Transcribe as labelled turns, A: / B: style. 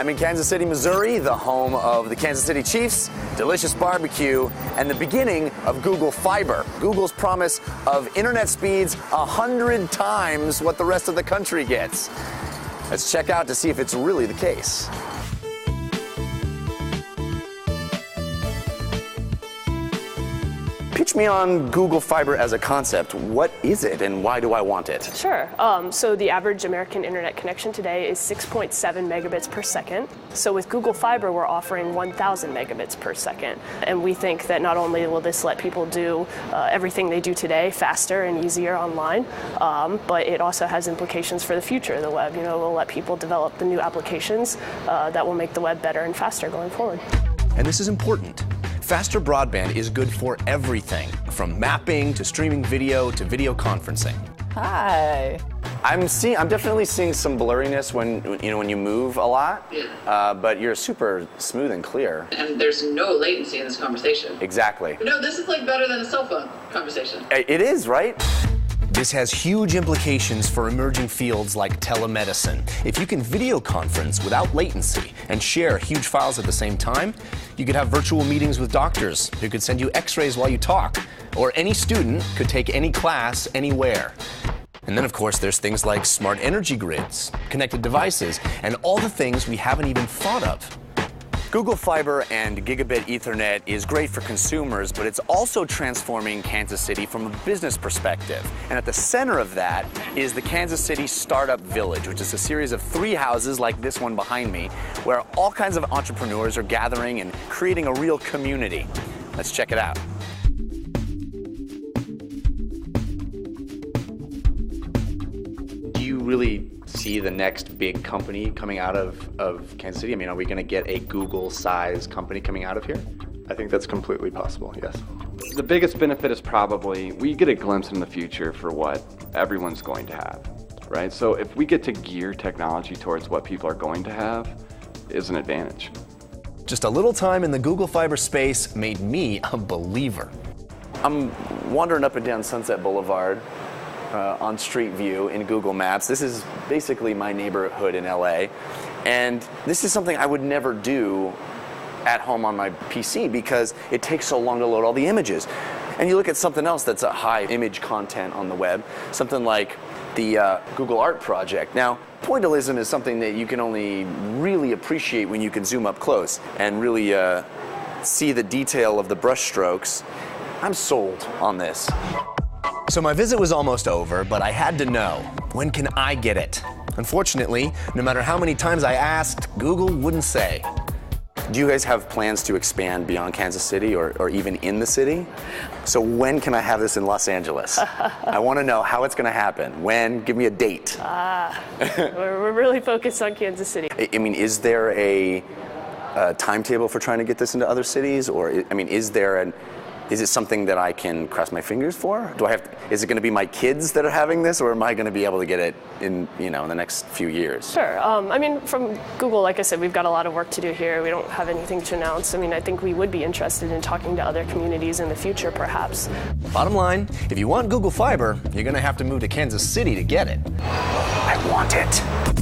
A: I'm in Kansas City, Missouri, the home of the Kansas City Chiefs, delicious barbecue, and the beginning of Google Fiber, Google's promise of internet speeds 100 times what the rest of the country gets. Let's check out to see if it's really the case. Pitch me on Google Fiber as a concept. What is it and why do I want it?
B: Sure. So the average American internet connection today is 6.7 megabits per second. So with Google Fiber, we're offering 1,000 megabits per second. And we think that not only will this let people do everything they do today faster and easier online, but it also has implications for the future of the web. You know, we'll let people develop the new applications that will make the web better and faster going forward.
C: And this is important. Faster broadband is good for everything, from mapping to streaming video to video conferencing.
D: Hi.
A: I'm definitely seeing some blurriness when you move a lot, but you're super smooth and clear.
E: And there's no latency in this conversation.
A: Exactly.
E: No, this is like better than a cell phone conversation.
A: It is, right?
C: This has huge implications for emerging fields like telemedicine. If you can video conference without latency and share huge files at the same time, you could have virtual meetings with doctors who could send you x-rays while you talk, or any student could take any class anywhere. And then, of course, there's things like smart energy grids, connected devices, and all the things we haven't even thought of.
A: Google Fiber and Gigabit Ethernet is great for consumers, but it's also transforming Kansas City from a business perspective. And at the center of that is the Kansas City Startup Village, which is a series of 3 houses like this one behind me, where all kinds of entrepreneurs are gathering and creating a real community. Let's check it out. Do you really see the next big company coming out of Kansas City? I mean, are we going to get a Google-sized company coming out of here?
F: I think that's completely possible, yes. The biggest benefit is probably we get a glimpse in the future for what everyone's going to have, right? So if we get to gear technology towards what people are going to have, is an advantage.
C: Just a little time in the Google Fiber space made me a believer.
A: I'm wandering up and down Sunset Boulevard on Street View in Google Maps. This is basically my neighborhood in LA. And this is something I would never do at home on my PC because it takes so long to load all the images. And you look at something else that's a high image content on the web, something like the Google Art project. Now, pointillism is something that you can only really appreciate when you can zoom up close and really see the detail of the brush strokes. I'm sold on this.
C: So my visit was almost over, but I had to know, when can I get it? Unfortunately, no matter how many times I asked, Google wouldn't say.
A: Do you guys have plans to expand beyond Kansas City or even in the city? So when can I have this in Los Angeles? I want to know how it's going to happen. When? Give me a date.
B: We're really focused on Kansas City.
A: I mean, is there a timetable for trying to get this into other cities? Or, I mean, is it something that I can cross my fingers for? Is it going to be my kids that are having this, or am I going to be able to get it in the next few years?
B: Sure. I mean, from Google, like I said, we've got a lot of work to do here. We don't have anything to announce. I mean, I think we would be interested in talking to other communities in the future, perhaps.
C: Bottom line, if you want Google Fiber, you're going to have to move to Kansas City to get it.
A: I want it.